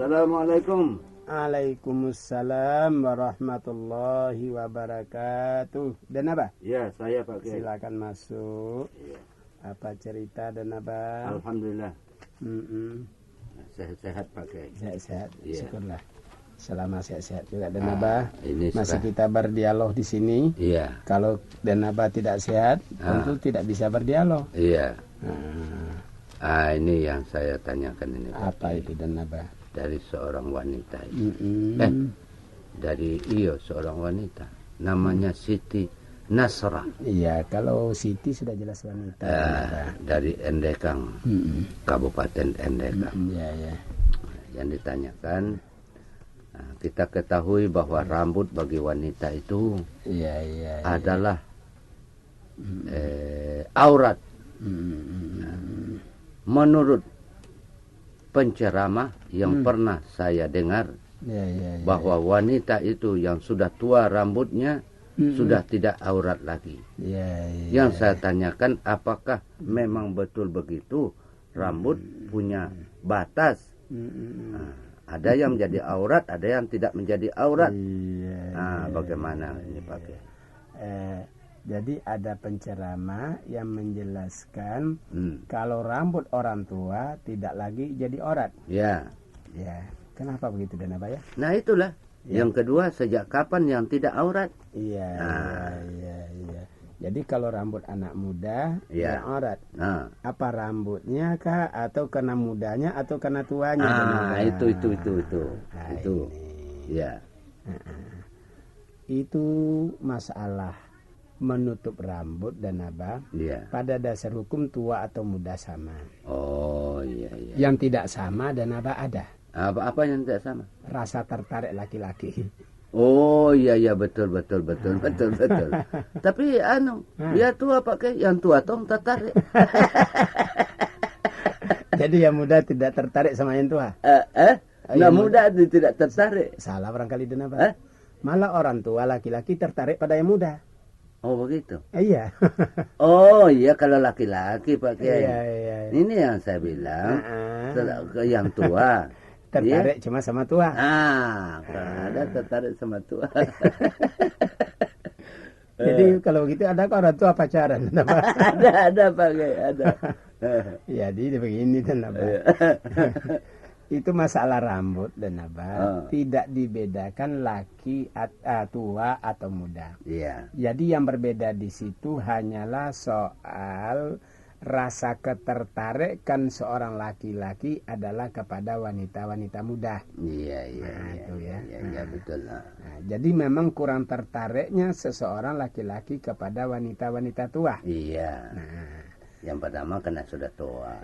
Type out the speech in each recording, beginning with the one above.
Assalamualaikum. Waalaikumsalam warahmatullahi wabarakatuh. Dan apa? Ya, saya Pak Kiai. Silakan masuk. Ya. Apa cerita dan apa? Alhamdulillah. Sehat-sehat Pak Kiai. Sehat-sehat. Ya. Syukurlah. Selama sehat-sehat juga dan apa? Ini Masih kita berdialog di sini. Iya. Kalau dan apa tidak sehat, tentu tidak bisa berdialog. Iya. Ini yang saya tanyakan ini. Apa itu dan apa? Dari seorang wanita. Dari seorang wanita. Namanya Siti Nasrah. Iya, kalau Siti sudah jelas wanita. Dari Endekang, Kabupaten Endekang. Iya. Yang ditanyakan, kita ketahui bahwa rambut bagi wanita itu adalah aurat. Menurut penceramah yang pernah saya dengar, bahwa wanita itu yang sudah tua rambutnya sudah tidak aurat lagi. Yang saya tanyakan, apakah memang betul begitu rambut punya batas? Ada yang menjadi aurat, ada yang tidak menjadi aurat. Bagaimana ini Pak Kiai? Jadi ada penceramah yang menjelaskan kalau rambut orang tua tidak lagi jadi aurat. Ya. Kenapa begitu dan apa ya? Nah itulah. Yang kedua, sejak kapan yang tidak aurat? Iya. Jadi kalau rambut anak muda yang aurat. Apa rambutnya kah, atau kena mudanya, atau kena tuanya? Itu. Ya. Itu masalah menutup rambut dan apa? Pada dasar hukum tua atau muda sama. Iya. Yang tidak sama dan apa ada? Apa yang tidak sama? Rasa tertarik laki-laki. Iya betul. Tapi ya tua pakai yang tua tong tertarik. Jadi yang muda tidak tertarik sama yang tua? Yang muda tidak tertarik. Salah barangkali dan apa? Malah orang tua laki-laki tertarik pada yang muda. Oh begitu? Iya. Iya kalau laki-laki Pak Kiai. Iya. Ini yang saya bilang, yang tua. Tertarik cuma sama tua. Ada tertarik sama tua. Jadi kalau begitu ada orang tua pacaran? Ada Pak Kiai, ada. Jadi begini dan apa? Itu masalah rambut dan apa? Tidak dibedakan laki tua atau muda. Jadi yang berbeda di situ hanyalah soal rasa ketertarikan seorang laki-laki adalah kepada wanita-wanita muda. Iya, betul. Jadi memang kurang tertariknya seseorang laki-laki kepada wanita-wanita tua. Iya. Yang pertama karena sudah tua.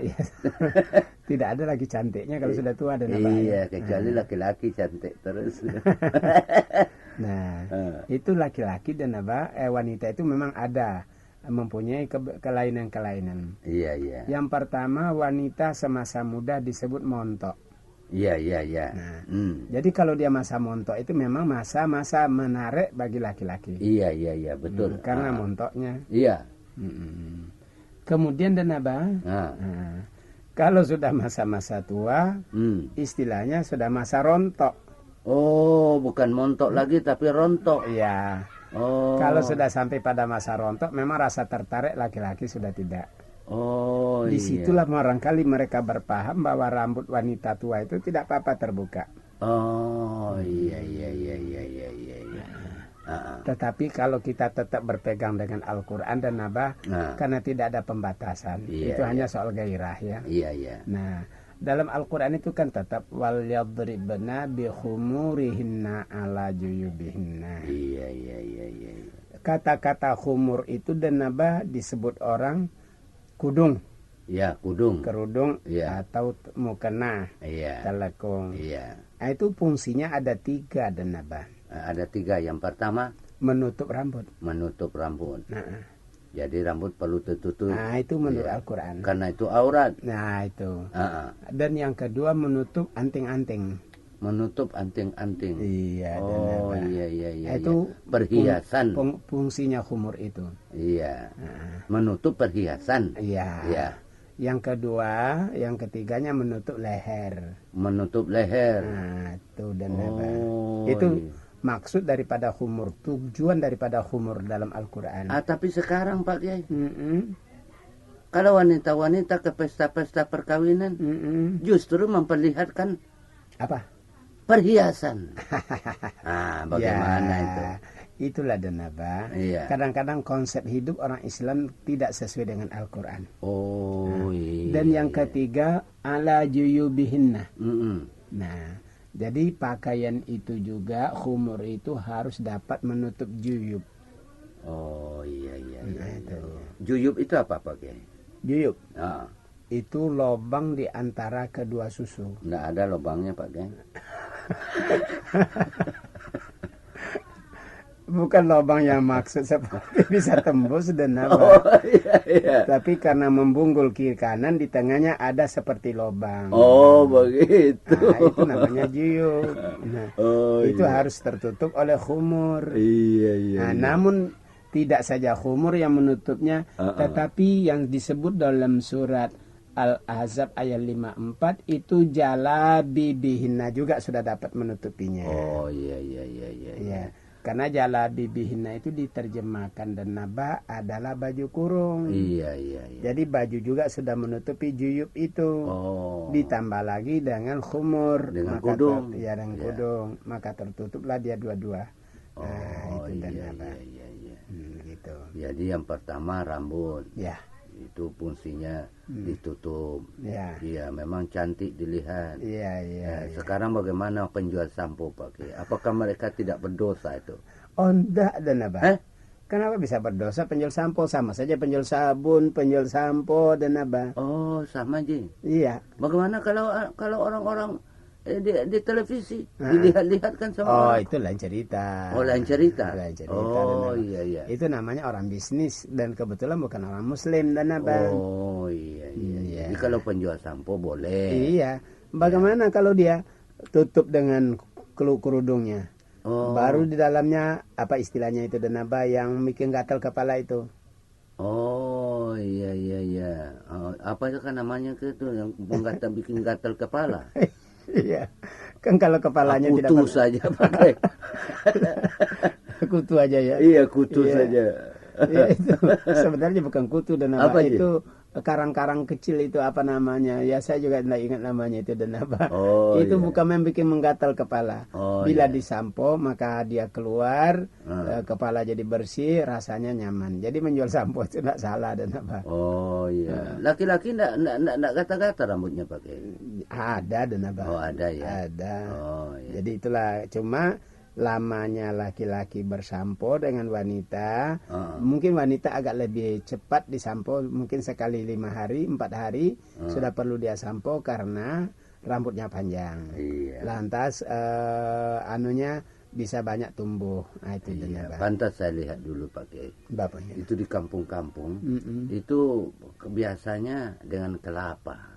Tidak ada lagi cantiknya kalau sudah tua dan apa? Iya, kecuali laki-laki cantik terus. Itu laki-laki dan apa? Wanita itu memang ada mempunyai kelainan-kelainan. Iya. Yang pertama, wanita semasa muda disebut montok. Iya. Jadi kalau dia masa montok itu memang masa-masa menarik bagi laki-laki. Iya, betul. Karena montoknya. Iya. Kemudian dan apa? Kalau sudah masa-masa tua, istilahnya sudah masa rontok. Oh, bukan montok lagi tapi rontok. Iya. Kalau sudah sampai pada masa rontok, memang rasa tertarik laki-laki sudah tidak. Disitulah barangkali mereka berpaham bahwa rambut wanita tua itu tidak apa-apa terbuka. Iya. Tetapi kalau kita tetap berpegang dengan Al-Quran dan Nabah, karena tidak ada pembatasan, itu hanya soal gairah ya. Iya. Nah, dalam Al-Quran itu kan tetap wal yadribna bi khumurihinna ala juyubihinna. Iya. Kata-kata khumur itu dan Nabah disebut orang kudung. Ya, kudung. Kerudung atau mukena. Telekung. Nah, itu fungsinya ada 3 dan Nabah. Ada 3. Yang pertama menutup rambut. Jadi rambut perlu tertutup. Nah, itu menurut Al-Quran. Karena itu aurat. Nah, itu. Dan yang kedua menutup anting-anting. Iya. Iya. Itu perhiasan. Fungsinya khumur itu. Iya. Menutup perhiasan. Iya. Yang kedua, yang ketiganya menutup leher. Menutup leher. Nah, itu dan itu maksud daripada khumur, tujuan daripada khumur dalam Al-Quran. Tapi sekarang Pak Kiai, kalau wanita-wanita ke pesta-pesta perkawinan, justru memperlihatkan apa? Perhiasan. Bagaimana itu? Itulah Denaba. Kadang-kadang konsep hidup orang Islam tidak sesuai dengan Al-Quran. Dan yang ketiga, ala juyubihinna. Nah, jadi pakaian itu juga, khumur itu harus dapat menutup juyub. Juyub itu apa Pak Kiai? Juyub. Itu lobang di antara kedua susu. Nggak ada lobangnya Pak Kiai. Bukan lubang yang maksud seperti bisa tembus dan tapi karena membunggul kiri kanan, di tengahnya ada seperti lubang. Begitu. Nah, itu namanya juyub. Nah, itu harus tertutup oleh khumur. Namun tidak saja khumur yang menutupnya, tetapi yang disebut dalam surat Al-Ahzab ayat 54 itu jalabibihinna juga sudah dapat menutupinya. Karena jalabibihinna itu diterjemahkan dan naba adalah baju kurung. Jadi baju juga sudah menutupi juyub itu. Ditambah lagi dengan khumur, dengan kudung. Dengan kudung, maka tertutuplah dia dua-dua. Itu dan naba. Gitu. Jadi yang pertama rambut. Itu fungsinya ditutup. Iya, memang cantik dilihat. Sekarang bagaimana penjual sampo Pak Kiai? Apakah mereka tidak berdosa itu? Enggak dan apa? Kenapa bisa berdosa penjual sampo? Sama saja penjual sabun, penjual sampo dan apa? Sama aja. Iya. Bagaimana kalau orang-orang di televisi dilihat-lihat kan sama itu lain cerita. Lain cerita. Iya. Itu namanya orang bisnis dan kebetulan bukan orang muslim dan apa. Jadi kalau penjual sampo boleh. Iya. Bagaimana kalau dia tutup dengan kerudungnya? Baru di dalamnya apa istilahnya itu dan apa yang bikin gatal kepala itu? Iya. Apa itu kan namanya itu yang bikin gatal kepala? Iya, kan kalau kepalanya tidak kutu saja pakai. Kutu aja ya. Iya, kutu saja. Ya, itu sebenarnya bukan kutu dan apa itu karang-karang kecil itu apa namanya? Ya saya juga tidak ingat namanya itu dan apa. Itu bukan membuat menggatal kepala. Bila disampo maka dia keluar, kepala jadi bersih, rasanya nyaman. Jadi menjual sampo itu tidak salah dan apa. Laki-laki tidak gata-gata rambutnya pakai. Ada dan apa. Ada ya. Ada. Jadi itulah cuma lamanya laki-laki bersampo dengan wanita, mungkin wanita agak lebih cepat disampo, mungkin sekali 5 hari, 4 hari sudah perlu dia sampo karena rambutnya panjang. Lantas anunya bisa banyak tumbuh. Itu pantas saya lihat dulu Pak Kiai. Bapaknya. Itu di kampung-kampung itu biasanya dengan kelapa.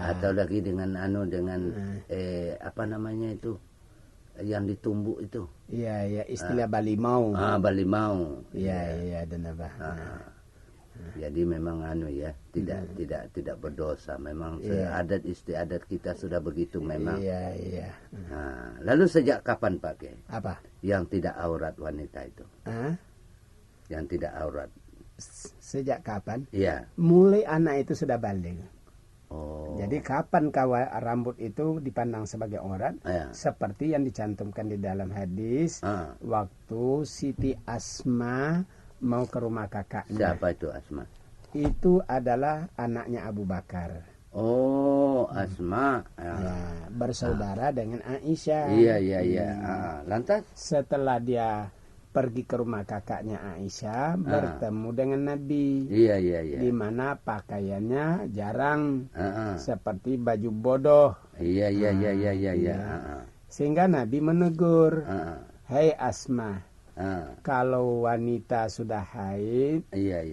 Atau lagi dengan apa namanya itu? Yang ditumbuk itu. Iya, istilah balimau. Balimau. Iya, dan apa. Jadi memang tidak berdosa. Memang adat istiadat kita sudah begitu memang. Iya. Lalu sejak kapan Pak Kiai? Apa? Yang tidak aurat wanita itu. Yang tidak aurat. Sejak kapan? Iya. Mulai anak itu sudah balik. Jadi kapan rambut itu dipandang sebagai aurat? Seperti yang dicantumkan di dalam hadis, waktu Siti Asma mau ke rumah kakaknya. Siapa itu Asma? Itu adalah anaknya Abu Bakar. Asma. Bersaudara dengan Aisyah. Iya. Lantas? Setelah dia pergi ke rumah kakaknya Aisyah, bertemu dengan Nabi. Iya. Di mana pakaiannya jarang, seperti baju bodoh. Iya. Sehingga Nabi menegur, "Hai Asma, kalau wanita sudah haid,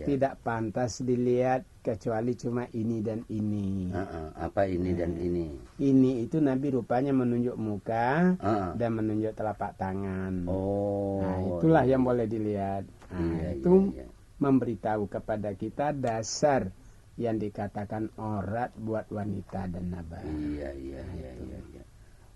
tidak pantas dilihat kecuali cuma ini dan ini." Apa ini dan ini? Ini itu Nabi rupanya menunjuk muka dan menunjuk telapak tangan. Itulah yang boleh dilihat. Itu memberitahu kepada kita dasar yang dikatakan aurat buat wanita dan naba. Iya.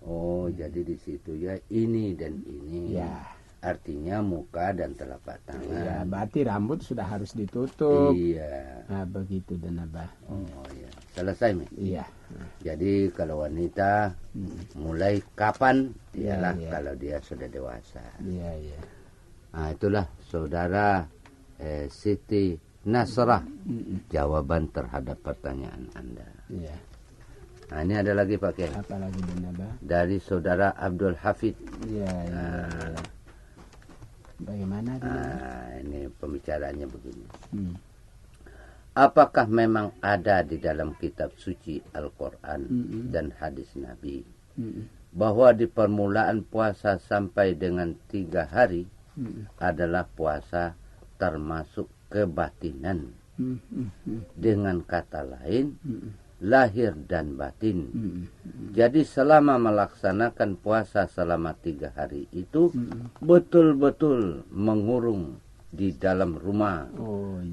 Oh, jadi di situ ya ini dan ini. Ya. Artinya muka dan telapak tangan. Iya, berarti rambut sudah harus ditutup. Iya. Nah, begitu dan naba. Oh ya, selesai Mi. Iya. Jadi kalau wanita mulai kapan? Ialah Iya. kalau dia sudah dewasa. Iya. Nah, itulah saudara Siti Nasrah jawaban terhadap pertanyaan Anda. Iya. Nah, ini ada lagi Pak Kiai. Apa lagi Naba? Dari saudara Abdul Hafid. Iya. Bagaimana? Ini pembicaraannya begini. Apakah memang ada di dalam kitab suci Al-Quran dan hadis Nabi bahwa di permulaan puasa sampai dengan 3 hari adalah puasa termasuk kebatinan. Dengan kata lain, lahir dan batin. Jadi selama melaksanakan puasa selama 3 hari itu betul-betul mengurung di dalam rumah.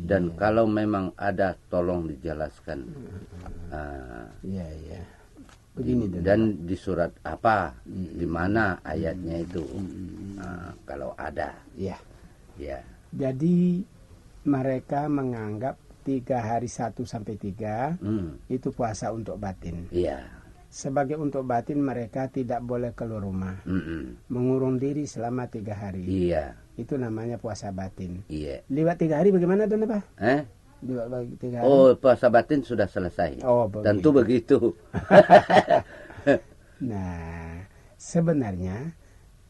Dan kalau memang ada tolong dijelaskan. Iya. Begini dan di surat apa, di mana ayatnya itu, kalau ada. Iya. Ya. Jadi mereka menganggap 3 hari 1 sampai 3 itu puasa untuk batin. Iya. Sebagai untuk batin mereka tidak boleh keluar rumah, mengurung diri selama 3 hari. Iya. Itu namanya puasa batin. Iya. Lewat 3 hari bagaimana Don Pak? Lewat 3 hari. Oh, puasa batin sudah selesai. Oh, begitu. Tentu begitu. Nah, sebenarnya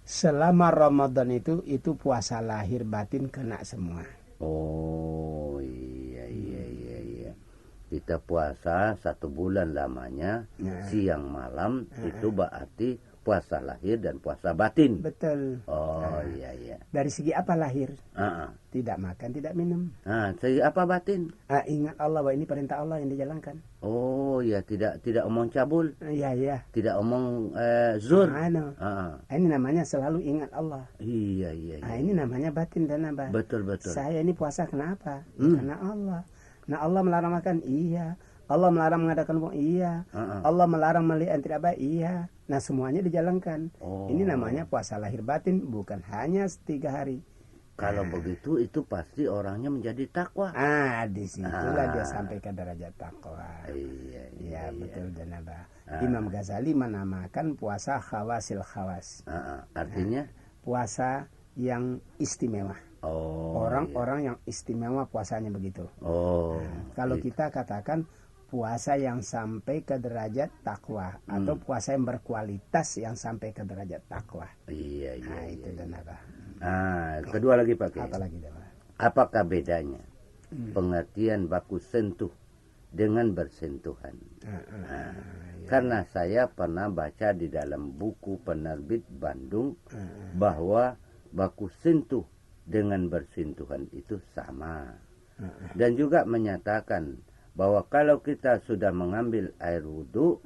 selama Ramadan itu puasa lahir batin kena semua. Oh iya. Kita puasa 1 bulan lamanya, siang malam itu berarti puasa lahir dan puasa batin. Betul. Oh iya. Dari segi apa lahir? Tidak makan, tidak minum. Segi apa batin? Ingat Allah, bahwa ini perintah Allah yang dijalankan. Oh ya, tidak omong cabul. Iya. Tidak omong zur. Ini namanya selalu ingat Allah. Iya. Ini namanya batin dan apa? Betul. Saya ini puasa kenapa? Karena Allah. Nah, Allah melarang makan, iya. Allah melarang mengadakan bohong, iya. Allah melarang melihat yang tidak baik, iya. Nah, semuanya dijalankan. Ini namanya puasa lahir batin, bukan hanya 3 hari. Kalau begitu itu pasti orangnya menjadi takwa. Disitulah dia sampai ke derajat takwa. Iya, betul dan apa? Imam Ghazali menamakan puasa khawasil khawas. Artinya puasa yang istimewa. Orang-orang yang istimewa puasanya begitu. Kalau kita katakan puasa yang sampai ke derajat takwa atau puasa yang berkualitas yang sampai ke derajat takwa. Iya. Itu dan apa? Kedua lagi Pak Kiai. Apa lagi dan apa? Apakah bedanya pengertian baku sentuh dengan bersentuhan? Karena saya pernah baca di dalam buku penerbit Bandung bahwa baku sentuh dengan bersentuhan itu sama. Dan juga menyatakan bahwa kalau kita sudah mengambil air wudhu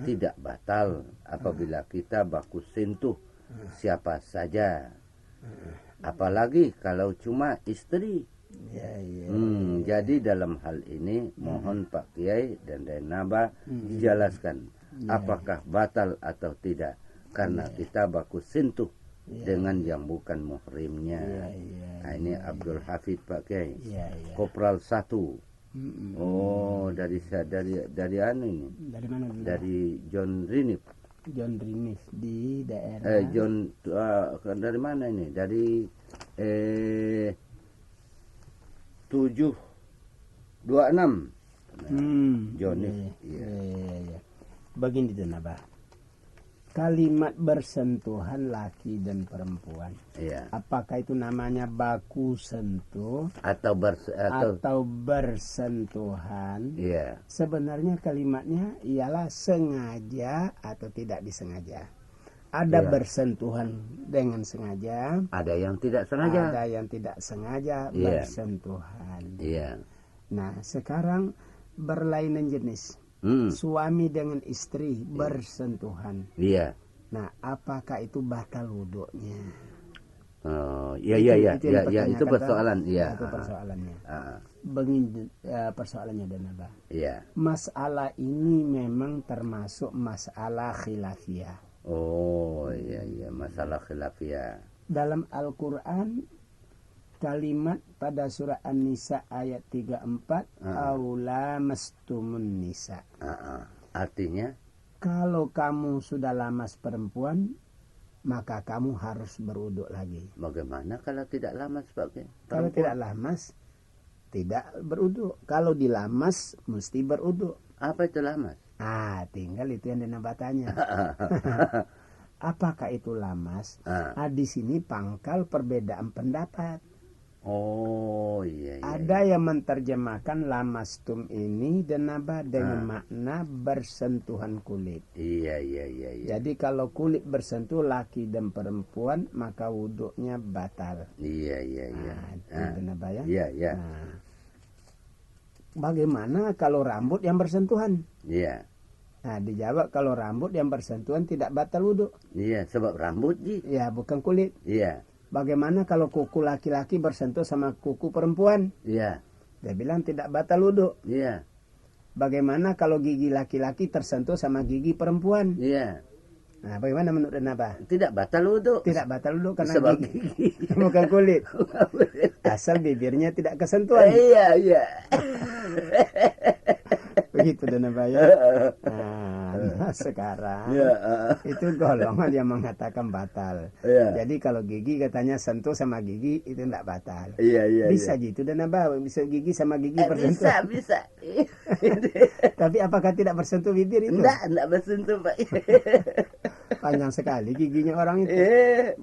tidak batal apabila kita baku sentuh siapa saja. Apalagi kalau cuma istri. Jadi dalam hal ini mohon Pak Kiai dan Naba dijelaskan apakah batal atau tidak. Karena kita baku sentuh dengan yang bukan muhrimnya. Ini Abdul Hafid Pak Kiai. Kopral 1. Dari anu ini. Dari mana? Dari John Rinif. John Rinif di daerah. Dari mana ini? Dari 726. John Rinif. Iya. Begini dan apa? Kalimat bersentuhan laki dan perempuan. Apakah itu namanya baku sentuh atau bersentuhan? Sebenarnya kalimatnya ialah sengaja atau tidak disengaja. Ada bersentuhan dengan sengaja. Ada yang tidak sengaja. Ada yang tidak sengaja bersentuhan. Nah, sekarang berlainan jenis. Suami dengan istri bersentuhan. Nah, apakah itu batal wudhunya? Itu persoalan, iya. Itu persoalannya. Persoalannya dan apa? Iya. Masalah ini memang termasuk masalah khilafiyah. Oh, iya, masalah khilafiyah. Dalam Al-Qur'an kalimat pada surah An-Nisa ayat 34, aula mastumun nisa. Artinya, kalau kamu sudah lamas perempuan, maka kamu harus berwudu lagi. Bagaimana kalau tidak lamas, Pak? Kalau tidak lamas, tidak berwudu. Kalau dilamas, mesti berwudu. Apa itu lamas? Tinggal itu yang dinabatanya. Apakah itu lamas? Di sini pangkal perbedaan pendapat. Oh, iya. Ada yang menerjemahkan lamastum ini dengan makna bersentuhan kulit. Iya. Jadi kalau kulit bersentuh laki dan perempuan, maka wuduknya batal. Iya. Iya. Bagaimana kalau rambut yang bersentuhan? Iya. Dijawab kalau rambut yang bersentuhan tidak batal wuduk. Iya, sebab rambut, Ji. Ya, bukan kulit. Iya. Bagaimana kalau kuku laki-laki bersentuh sama kuku perempuan? Iya. Dia bilang tidak batal wuduk. Iya. Bagaimana kalau gigi laki-laki tersentuh sama gigi perempuan? Iya. Bagaimana menurut Naba? Tidak batal wuduk. Tidak batal wuduk karena sebab gigi bukan kulit. Asal bibirnya tidak kesentuhan. Iya. Begitu Naba ya. Sekarang itu golongan yang mengatakan batal. Jadi kalau gigi katanya sentuh sama gigi itu tidak batal. Iya. Bisa gitu Naba, bisa gigi sama gigi bersentuh. Bisa. Tapi apakah tidak bersentuh bibir itu? Tidak bersentuh, Pak. Panjang sekali giginya orang itu.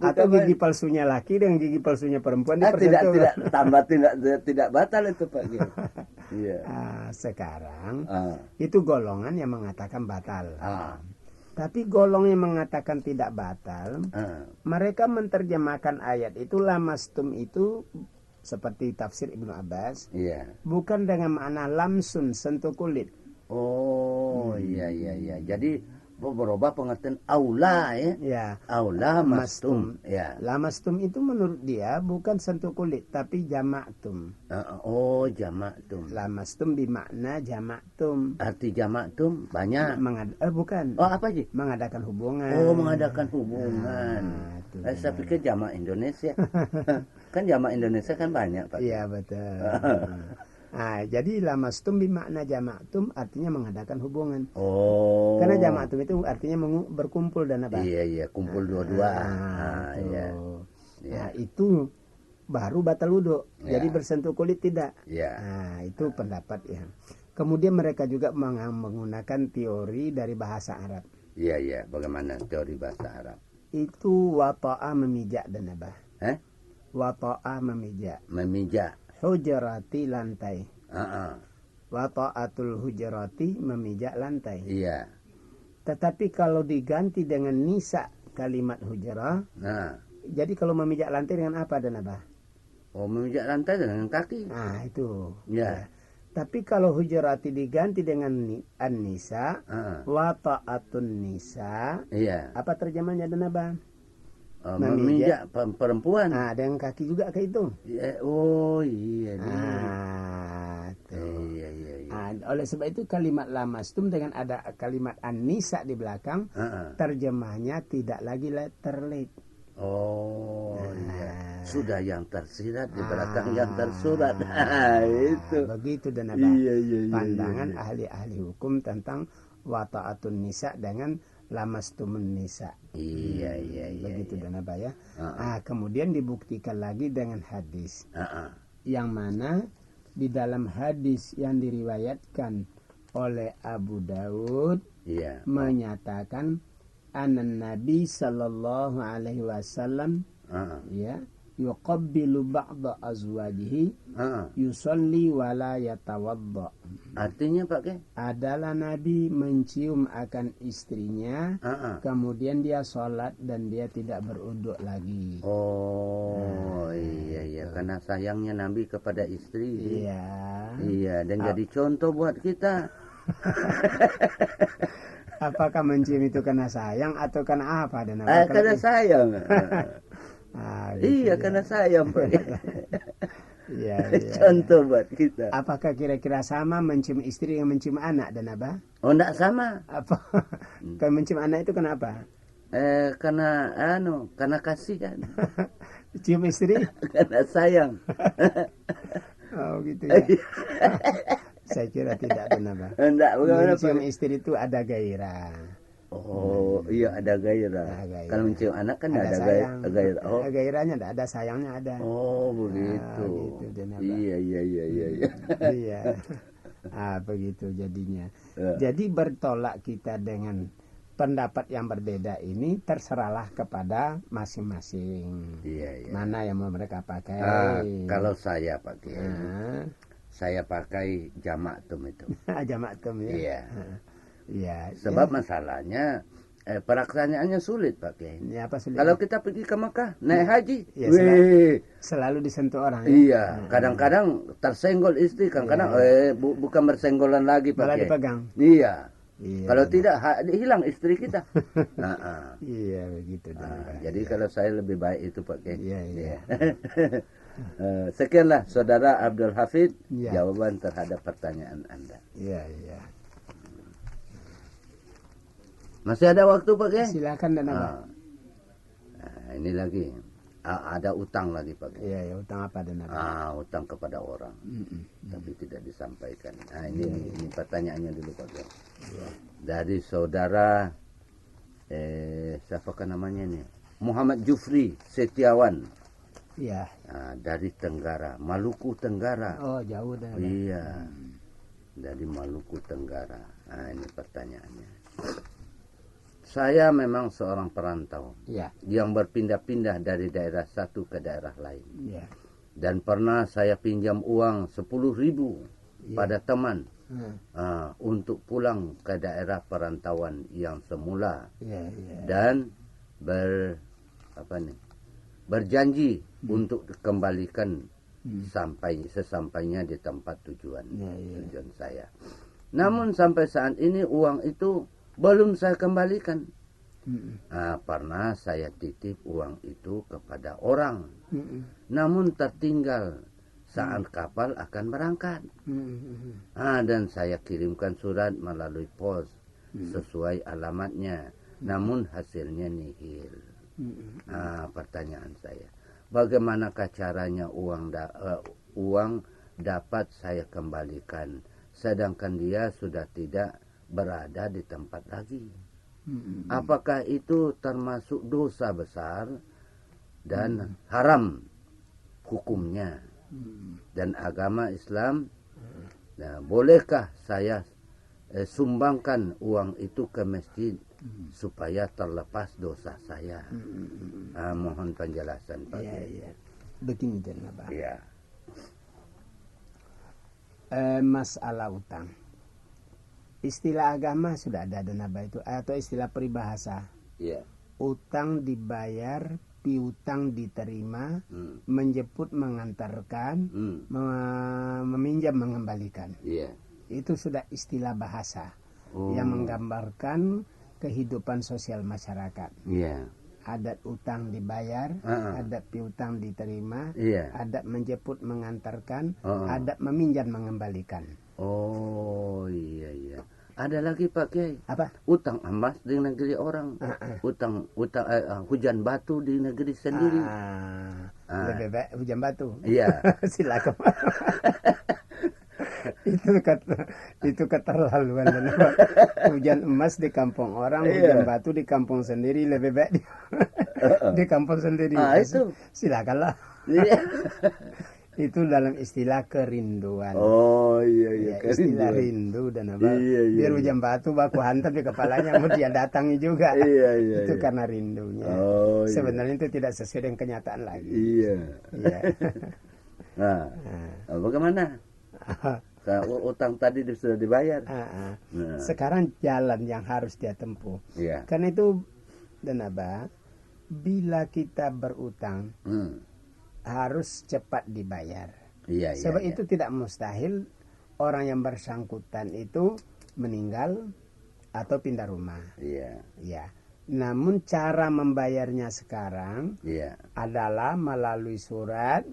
Atau gigi palsunya laki dengan gigi palsunya perempuan tidak batal itu, Pak. Iya. Sekarang itu golongan yang mengatakan batal. Tapi golongan yang mengatakan tidak batal, mereka menerjemahkan ayat itu lamastum itu seperti tafsir Ibnu Abbas. Iya. Bukan dengan makna lamsun, sentuh kulit. Oh, iya. Jadi berubah pengertian aula ya. Aula mastum. Ya. Lamastum itu menurut dia bukan sentuh kulit tapi jamaktum. Jamaktum. Lamastum bermakna jamaktum. Arti jamaktum banyak. Bukan. Apa sih? Mengadakan hubungan. Mengadakan hubungan. Saya pikir jamak Indonesia. Kan jamak Indonesia kan banyak, Pak. Iya, betul. Jadi lamastum bimakna jamaktum artinya mengadakan hubungan. Karena jamaktum itu artinya berkumpul dan apa? Iya, kumpul dua-dua. Itu baru batal wudhu. Jadi bersentuh kulit tidak. Itu pendapat ya. Kemudian mereka juga menggunakan teori dari bahasa Arab. Iya. Bagaimana teori bahasa Arab? Itu wata'a memijak dan apa? Wata'a memijak. Hujrati lantai. Wata'atul hujrati memijak lantai. Iya. Tetapi kalau diganti dengan nisa kalimat hujrah. Jadi kalau memijak lantai dengan apa dan apa? Memijak lantai dengan kaki. Itu. Ya. Tapi kalau hujrati diganti dengan an-nisa, wata'atun nisa. Iya. Apa terjemahnya dan apa? Memijak perempuan. Dengan kaki juga kayak itu. Iya. Oleh sebab itu kalimat lamastum dengan ada kalimat an-nisa di belakang, terjemahnya tidak lagi terlek. Iya. Sudah yang tersirat di belakang yang tersurat. Itu. Begitu dan apa? Pandangan ahli-ahli hukum tentang wata'atun nisa dengan lamastumun nisa. Iya. Begitu dan apa ya? Kemudian dibuktikan lagi dengan hadis. Yang mana di dalam hadis yang diriwayatkan oleh Abu Daud menyatakan anan Nabi sallallahu alaihi wasallam yuqabbilu ba'da azwajihi yusalli wa la yatawadda. Artinya Pak adalah Nabi mencium akan istrinya, kemudian dia sholat dan dia tidak berwudu lagi. Iya, karena sayangnya Nabi kepada istri. Iya, dan jadi contoh buat kita. Apakah mencium itu karena sayang atau karena apa? Karena sayang. Gitu iya, karena sayang Pak. Iya, contoh buat kita. Apakah kira-kira sama mencium istri yang mencium anak dan apa? Oh, enggak sama. Apa? Kalau mencium anak itu kenapa? Karena kasih kan. Cium istri? Karena sayang. Oh gitu ya. Saya kira tidak dan apa. Enggak, mencium istri itu ada gairah. Oh, iya ada gairah. Kalau mencium anak kan ada gairah. Oh. Gairahnya ada, sayangnya ada. Oh, begitu. Gitu, iya. Iya. Begitu jadinya. Jadi bertolak kita dengan pendapat yang berbeda ini terserahlah kepada masing-masing. Iya. Mana yang mau mereka pakai. Kalau saya pakai. Saya pakai jamak tum itu. Jamak tum ya. Iya. Iya. Sebab masalahnya pelaksanaannya sulit pakai. Ya, apa sulit? Kalau kita pergi ke Mekah naik haji, selalu disentuh orang. Ya? Iya, kadang-kadang tersenggol istri, kadang-kadang bukan bersenggolan lagi pakai. Malah dipegang. Iya. Kalau tidak hilang istri kita. Iya begitu. Jadi kalau saya lebih baik itu pakai. Iya. Sekianlah Saudara Abdul Hafid jawaban terhadap pertanyaan Anda. Iya. Masih ada waktu Pak Kiai? Silakan dan apa? Ini lagi ada utang lagi Pak Kiai. Iya, utang apa dan apa? Utang kepada orang. Tapi tidak disampaikan. Ini pertanyaannya dulu Pak Kiai. Ya. Dari saudara siapa kan namanya nih? Muhammad Jufri Setiawan. Iya. Dari Tenggara, Maluku Tenggara. Oh, jauh dah. Iya. Dari Maluku Tenggara. Ini pertanyaannya. Saya memang seorang perantau yang berpindah-pindah dari daerah satu ke daerah lain. Dan pernah saya pinjam uang 10.000 pada teman untuk pulang ke daerah perantauan yang semula. Dan berjanji untuk dikembalikan sesampainya di tempat tujuan saya. Namun sampai saat ini uang itu belum saya kembalikan. Pernah saya titip uang itu kepada orang. Namun tertinggal saat kapal akan berangkat. Dan saya kirimkan surat melalui pos sesuai alamatnya. Namun hasilnya nihil. Pertanyaan saya, bagaimanakah caranya uang dapat saya kembalikan sedangkan dia sudah tidak berada di tempat lagi? Apakah itu termasuk dosa besar dan haram hukumnya dan agama Islam? Nah, bolehkah saya sumbangkan uang itu ke masjid supaya terlepas dosa saya? Mohon penjelasan Pak. Iya. Begini dan Pak. Iya. Masalah utang. Istilah agama sudah ada dan apa itu atau istilah peribahasa. Iya. Utang dibayar, piutang diterima, menjemput mengantarkan, meminjam mengembalikan. Iya. Itu sudah istilah bahasa yang menggambarkan kehidupan sosial masyarakat. Iya. Adat utang dibayar, adat piutang diterima, adat menjemput mengantarkan, adat meminjam mengembalikan. Oh iya. Ada lagi Pak Kiai. Apa? Utang emas di negeri orang. Utang hujan batu di negeri sendiri. Lebih baik hujan batu. Iya. Silakan. itu keterlaluan. Hujan emas di kampung orang, hujan batu di kampung sendiri, lebih baik di kampung sendiri. Itu silakanlah. Itu dalam istilah kerinduan. Oh iya istilah rindu dan apa? Biar hujan batu baku hantam di kepalanya, mau dia datangi juga. Itu karena rindunya. Sebenarnya itu tidak sesuai dengan kenyataan lagi. Iya. Nah, bagaimana? Utang tadi sudah dibayar. Sekarang jalan yang harus dia tempuh. Karena itu dan apa? Bila kita berutang, harus cepat dibayar. Sebab itu tidak mustahil orang yang bersangkutan itu meninggal atau pindah rumah. Namun cara membayarnya sekarang adalah melalui surat,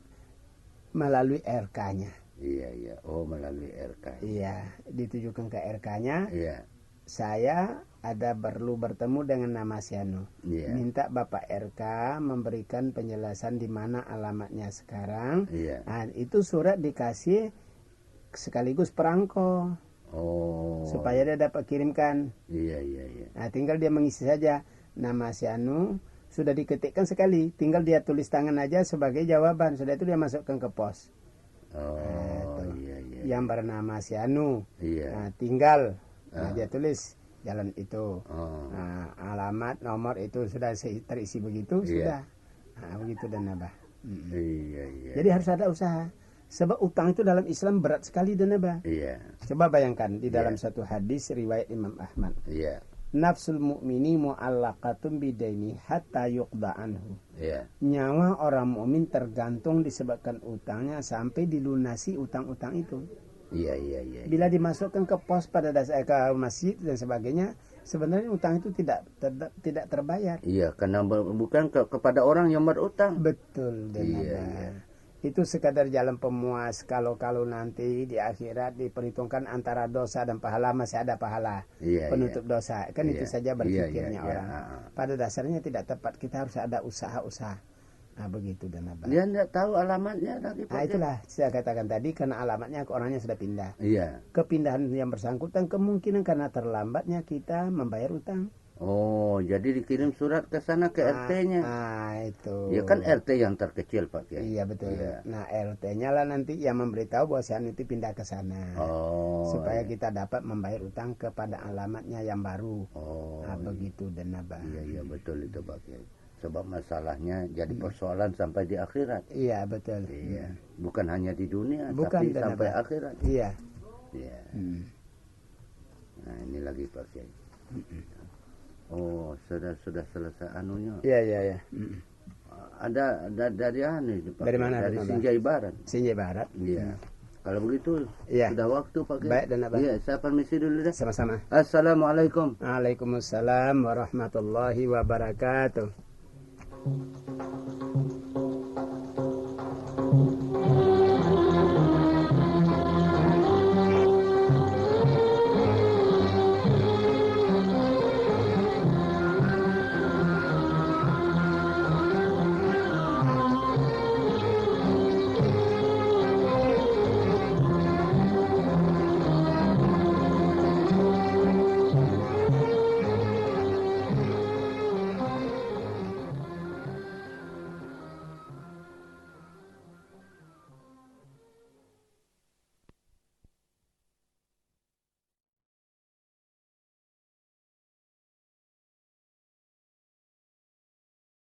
melalui RK-nya. Iya. Oh, melalui RK. Iya, ditujukan ke RK-nya. Iya. Saya perlu bertemu dengan nama Sianu. Iya. Minta Bapak RK memberikan penjelasan di mana alamatnya sekarang. Iya. Nah, itu surat dikasih sekaligus perangko. Oh. Supaya dia dapat kirimkan. Iya. Nah, tinggal dia mengisi saja nama si Anu, sudah diketikkan sekali, tinggal dia tulis tangan aja sebagai jawaban. Sudah itu dia masukkan ke pos. Oh, iya. Yang bernama si Anu. Iya. Nah, tinggal dia tulis jalan itu. Oh. Nah, alamat, nomor itu sudah terisi begitu, sudah. Nah, begitu dan Abah. Iya. Jadi harus ada usaha. Sebab utang itu dalam Islam berat sekali dan Abah. Iya. Coba bayangkan di dalam satu hadis riwayat Imam Ahmad. Iya. Nafsul mu'mini mu'allaqatun bidaini hatta yuqda anhu. Iya. Nyawa orang mukmin tergantung disebabkan utangnya sampai dilunasi utang-utang itu. Iya. Bila dimasukkan ke pos pada dasar ke masjid dan sebagainya, sebenarnya utang itu tidak terbayar. Iya, karena bukan kepada orang yang berutang. Betul. Iya. Itu sekadar jalan pemuas kalau nanti di akhirat diperhitungkan antara dosa dan pahala, masih ada pahala penutup dosa. Kan itu saja berpikirnya orang. Pada dasarnya tidak tepat, kita harus ada usaha-usaha. Nah, begitu dan Abah. Dia tidak tahu alamatnya lagi. Nah, itulah saya katakan tadi, karena alamatnya orangnya sudah pindah. Iya. Kepindahan yang bersangkutan kemungkinan karena terlambatnya kita membayar utang. Oh, jadi dikirim surat ke sana ke RT-nya. Itu. Ya kan RT yang terkecil, Pak Kiai. Iya, betul. Iya. Nah, RT-nya lah nanti yang memberitahu bahwa si Anu itu pindah ke sana. Oh. Supaya kita dapat membayar utang kepada alamatnya yang baru. Oh. Nah, begitu dan Abah. Iya, betul itu, Pak Kiai. Sebab masalahnya jadi persoalan sampai di akhirat. Iya, betul. Iya. Bukan hanya di dunia, tapi sampai akhirat. Iya. Iya. Nah, ini lagi Pak Kiai. Oh, sudah selesai anunya. Iya. Ada dari anu Pak. Dari mana? Dari Sinjai Barat. Sinjai Barat. Iya. Kalau begitu sudah waktu Pak. Baik dan Abah. Iya, saya permisi dulu dah. Sama-sama. Assalamualaikum. Waalaikumsalam warahmatullahi wabarakatuh.